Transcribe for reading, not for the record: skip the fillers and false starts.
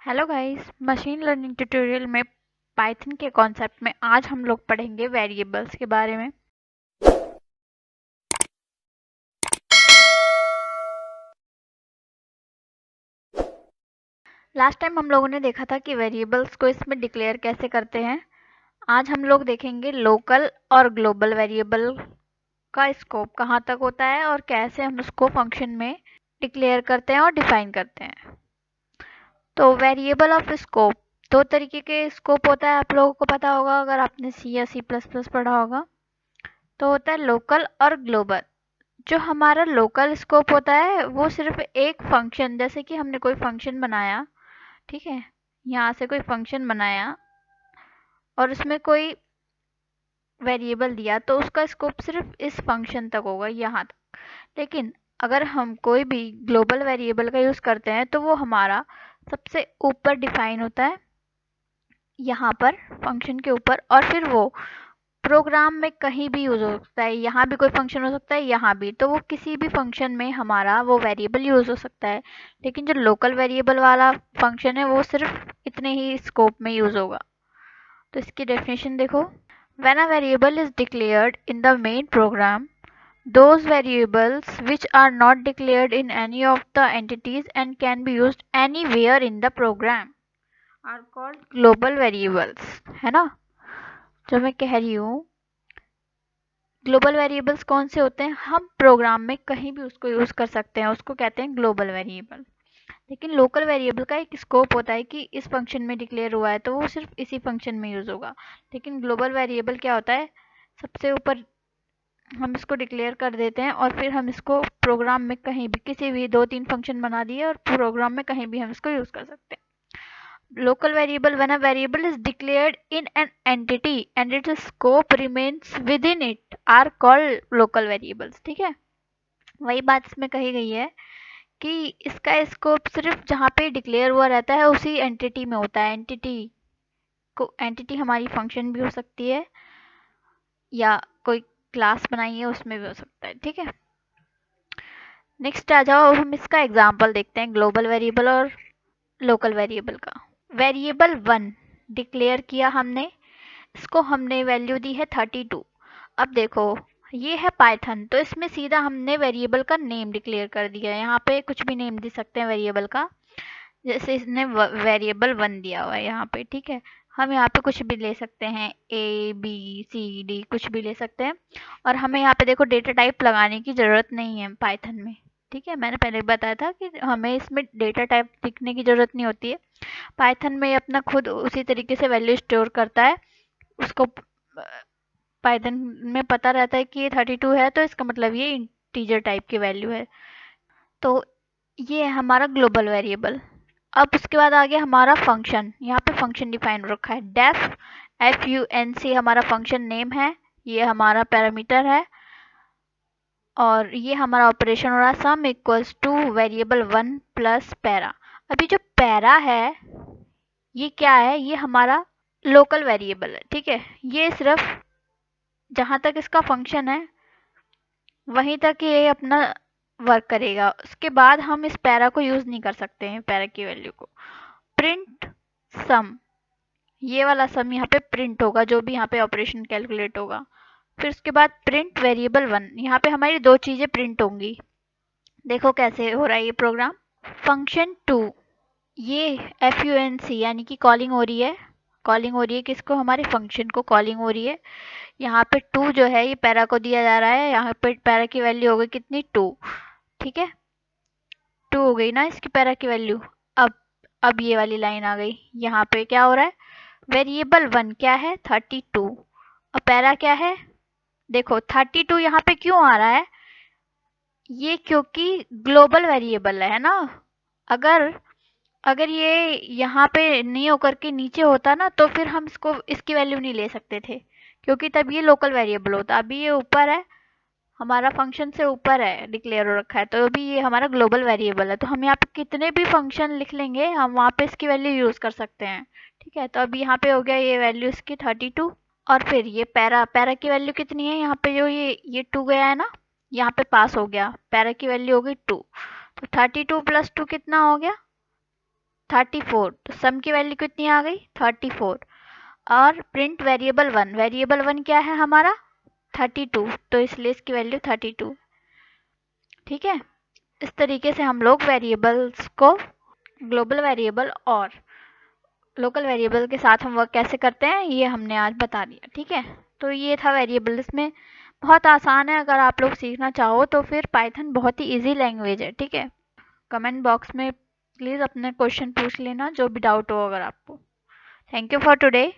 Hello guys, machine learning tutorial में Python के concept में आज हम लोग पढ़ेंगे वेरिएबल्स के बारे में। लास्ट टाइम हम लोगों ने देखा था कि वेरिएबल्स को इसमें डिक्लेयर कैसे करते हैं। आज हम लोग देखेंगे लोकल और ग्लोबल वेरिएबल का स्कोप कहाँ तक होता है और कैसे हम उसको फंक्शन में डिक्लेयर करते हैं और डिफाइन करते हैं। तो वेरिएबल ऑफ स्कोप, दो तरीके के स्कोप होता है, आप लोगों को पता होगा अगर आपने सी या सी प्लस प्लस पढ़ा होगा। तो होता है लोकल और ग्लोबल। जो हमारा लोकल स्कोप होता है वो सिर्फ एक फंक्शन, जैसे कि हमने कोई फंक्शन बनाया, ठीक है, यहाँ से कोई फंक्शन बनाया और उसमें कोई वेरिएबल दिया तो उसका स्कोप सिर्फ इस फंक्शन तक होगा, यहाँ तक। लेकिन अगर हम कोई भी ग्लोबल वेरिएबल का यूज़ करते हैं तो वो हमारा सबसे ऊपर डिफाइन होता है, यहाँ पर फंक्शन के ऊपर, और फिर वो प्रोग्राम में कहीं भी यूज़ हो सकता है। यहाँ भी कोई फंक्शन हो सकता है, यहाँ भी, तो वो किसी भी फंक्शन में हमारा वो वेरिएबल यूज़ हो सकता है। लेकिन जो लोकल वेरिएबल वाला फंक्शन है वो सिर्फ इतने ही स्कोप में यूज़ होगा। तो इसकी डेफिनेशन देखो। When a variable is declared in the main program, those variables which are not declared in any of the entities and can be used anywhere in the program are called global variables, है ना। जो मैं कह रही हूँ, global variables कौन से होते हैं, हम प्रोग्राम में कहीं भी उसको यूज़ कर सकते हैं, उसको कहते हैं ग्लोबल वेरिएबल। लेकिन लोकल वेरिएबल का एक स्कोप होता है कि इस फंक्शन में डिक्लेयर हुआ है तो वो सिर्फ इसी फंक्शन में यूज़ होगा। लेकिन ग्लोबल वेरिएबल क्या होता है, सबसे ऊपर हम इसको डिक्लेयर कर देते हैं और फिर हम इसको प्रोग्राम में कहीं भी, किसी भी दो तीन फंक्शन बना दिए और प्रोग्राम में कहीं भी हम इसको यूज़ कर सकते हैं। Local variable, when a variable is declared in an entity and its scope remains within it, are called local variables। ठीक है, वही बात इसमें कही गई है कि इसका स्कोप सिर्फ जहाँ पे डिक्लेयर हुआ रहता है उसी एंटिटी में होता है। एंटिटी हमारी फंक्शन भी हो सकती है या कोई क्लास बनाई है उसमें भी हो सकता है। ठीक है, नेक्स्ट आ जाओ, अब हम इसका एग्जाम्पल देखते हैं ग्लोबल वेरिएबल और लोकल वेरिएबल का। वेरिएबल 1 डिक्लेयर किया हमने, इसको हमने वैल्यू दी है 32। अब देखो, ये है पाइथन, तो इसमें सीधा हमने वेरिएबल का नेम डिक्लेयर कर दिया है। यहाँ पे कुछ भी नेम दे सकते हैं वेरिएबल का, जैसे इसने वेरिएबल 1 दिया हुआ है यहाँ पे। ठीक है, हम यहाँ पे कुछ भी ले सकते हैं, ए बी सी डी कुछ भी ले सकते हैं। और हमें यहाँ पे देखो डेटा टाइप लगाने की ज़रूरत नहीं है पाइथन में। ठीक है, मैंने पहले बताया था कि हमें इसमें डेटा टाइप लिखने की ज़रूरत नहीं होती है। पाइथन में अपना खुद उसी तरीके से वैल्यू स्टोर करता है। उसको पाइथन में पता रहता है कि ये 32 है तो इसका मतलब ये इंटीजर टाइप की वैल्यू है। तो ये है हमारा ग्लोबल वेरिएबल। अब उसके बाद आ गया हमारा फंक्शन। यहाँ पे फंक्शन डिफाइन रखा है, डेफ FUNC हमारा फंक्शन नेम है, ये हमारा पैरामीटर है और ये हमारा ऑपरेशन हो रहा है सम equals two variable 1 plus para. अभी जो पैरा है ये क्या है, ये हमारा लोकल वेरिएबल है। ठीक है, ये सिर्फ जहाँ तक इसका फंक्शन है वहीं तक ये अपना वर्क करेगा। उसके बाद हम इस पैरा को यूज़ नहीं कर सकते हैं, पैरा की वैल्यू को। प्रिंट सम, ये वाला सम यहाँ पे प्रिंट होगा, जो भी यहाँ पे ऑपरेशन कैलकुलेट होगा। फिर उसके बाद प्रिंट वेरिएबल 1, यहाँ पे हमारी दो चीज़ें प्रिंट होंगी। देखो कैसे हो रहा है ये प्रोग्राम। फंक्शन 2, ये FUNC यानी कि कॉलिंग हो रही है। कॉलिंग हो रही है किसको, हमारे फंक्शन को कॉलिंग हो रही है। यहाँ पे 2 जो है ये पैरा को दिया जा रहा है, यहाँ पे पैरा की वैल्यू हो गई कितनी, 2। ठीक है, 2 हो गई ना इसकी पैरा की वैल्यू। अब ये वाली लाइन आ गई, यहाँ पे क्या हो रहा है, वेरिएबल 1 क्या है, 32, और पैरा क्या है, देखो 32 यहाँ पे क्यों आ रहा है, ये क्योंकि ग्लोबल वेरिएबल है ना। अगर अगर ये यहाँ पे नहीं होकर के नीचे होता ना तो फिर हम इसको, इसकी वैल्यू नहीं ले सकते थे, क्योंकि तब ये लोकल वेरिएबल होता। अभी ये ऊपर है, हमारा फंक्शन से ऊपर है, डिक्लेयर हो रखा है, तो अभी ये हमारा ग्लोबल वेरिएबल है। तो हम यहाँ पे कितने भी फंक्शन लिख लेंगे हम वहाँ पे इसकी वैल्यू यूज़ कर सकते हैं। ठीक है, तो अभी यहाँ पे हो गया ये वैल्यू इसकी 32। और फिर ये पैरा, पैरा की वैल्यू कितनी है, यहाँ पे जो ये 2 गया है ना, यहाँ पे पास हो गया, पैरा की वैल्यू हो गई 2। तो 32 प्लस 2 कितना हो गया, 34, तो सम की वैल्यू कितनी आ गई 34। और प्रिंट वेरिएबल वन क्या है हमारा 32, तो इसलिए इसकी वैल्यू 32। ठीक है, इस तरीके से हम लोग वेरिएबल्स को ग्लोबल वेरिएबल और लोकल वेरिएबल के साथ हम वर्क कैसे करते हैं ये हमने आज बता दिया। ठीक है, तो ये था वेरिएबल। इसमें बहुत आसान है, अगर आप लोग सीखना चाहो तो फिर पाइथन बहुत ही इजी लैंग्वेज है। ठीक है, कमेंट बॉक्स में प्लीज़ अपने क्वेश्चन पूछ लेना जो भी डाउट हो अगर आपको। Thank you for today.